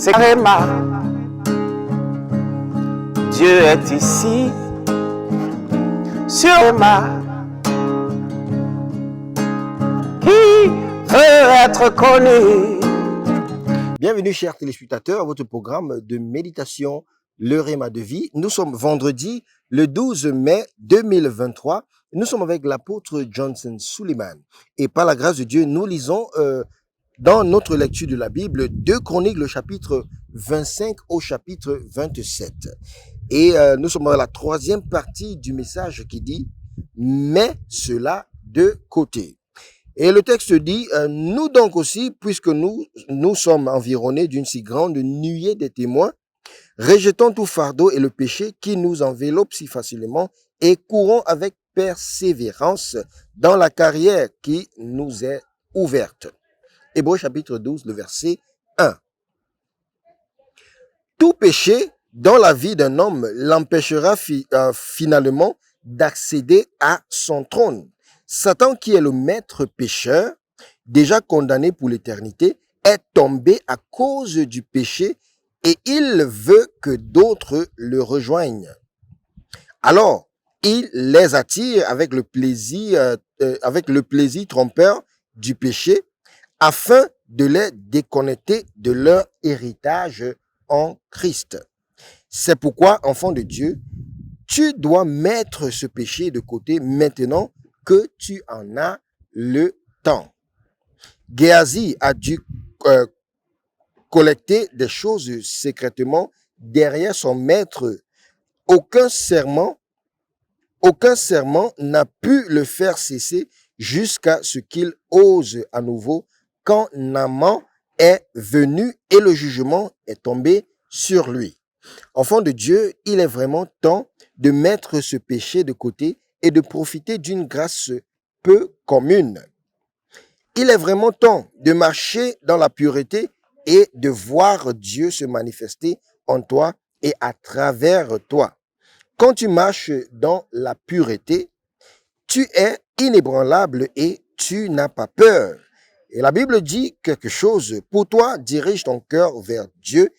C'est Réma. Dieu est ici, sur Réma. Qui veut être connu? Bienvenue, chers téléspectateurs, à votre programme de méditation, le Réma de vie. Nous sommes vendredi, le 12 mai 2023. Nous sommes avec l'apôtre Johnson Suleiman. Et par la grâce de Dieu, nous lisons dans notre lecture de la Bible 2 Chroniques, le chapitre 25 au chapitre 27. Et nous sommes à la troisième partie du message qui dit « Mets cela de côté ». Et le texte dit, nous donc aussi, puisque nous sommes environnés d'une si grande nuée de témoins, rejetons tout fardeau et le péché qui nous enveloppe si facilement et courons avec persévérance dans la carrière qui nous est ouverte. Hébreux chapitre 12, le verset 1. Tout péché dans la vie d'un homme l'empêchera finalement d'accéder à son trône. Satan, qui est le maître pécheur, déjà condamné pour l'éternité, est tombé à cause du péché et il veut que d'autres le rejoignent. Alors, il les attire avec le plaisir trompeur du péché afin de les déconnecter de leur héritage en Christ. C'est pourquoi, enfant de Dieu, tu dois mettre ce péché de côté maintenant que tu en as le temps. Géasi a dû collecter des choses secrètement derrière son maître. Aucun serment n'a pu le faire cesser jusqu'à ce qu'il ose à nouveau quand Naaman est venu et le jugement est tombé sur lui. Enfant de Dieu, il est vraiment temps de mettre ce péché de côté et de profiter d'une grâce peu commune. Il est vraiment temps de marcher dans la pureté et de voir Dieu se manifester en toi et à travers toi. Quand tu marches dans la pureté, tu es inébranlable et tu n'as pas peur. Et la Bible dit quelque chose. Pour toi, dirige ton cœur vers Dieu,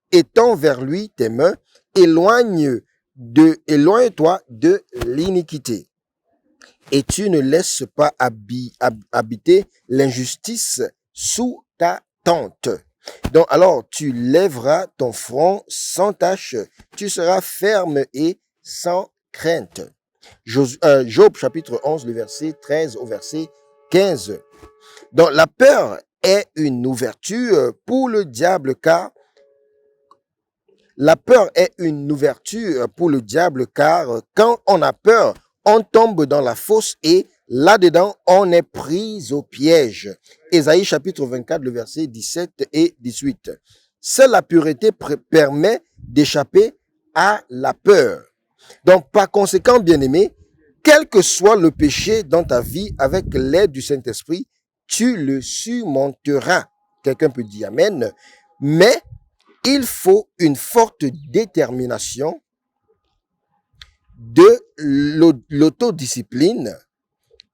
étends vers lui tes mains, éloigne-toi de l'iniquité. Et tu ne laisses pas habiter l'injustice sous ta tente. Donc alors tu lèveras ton front sans tache, tu seras ferme et sans crainte. Job chapitre 11, le verset 13 au verset 15. Donc la peur est une ouverture pour le diable car quand on a peur, on tombe dans la fosse et là-dedans, on est pris au piège. Ésaïe chapitre 24, le verset 17 et 18. Seule la pureté permet d'échapper à la peur. Donc, par conséquent, bien-aimé, quel que soit le péché dans ta vie, avec l'aide du Saint-Esprit, tu le surmonteras. Quelqu'un peut dire Amen. Mais il faut une forte détermination, de l'autodiscipline,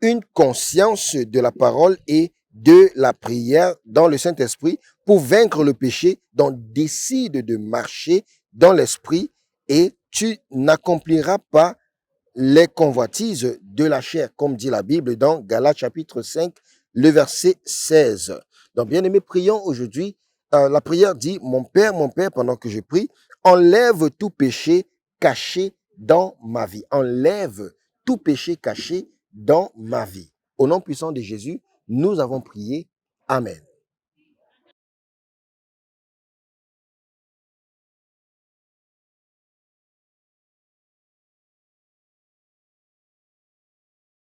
une conscience de la parole et de la prière dans le Saint-Esprit pour vaincre le péché. Donc décide de marcher dans l'esprit et tu n'accompliras pas les convoitises de la chair, comme dit la Bible dans Galates chapitre 5, le verset 16. Donc bien aimé, prions aujourd'hui. La prière dit, mon Père, pendant que je prie, enlève tout péché caché dans ma vie. Enlève tout péché caché dans ma vie. Au nom puissant de Jésus, nous avons prié. Amen.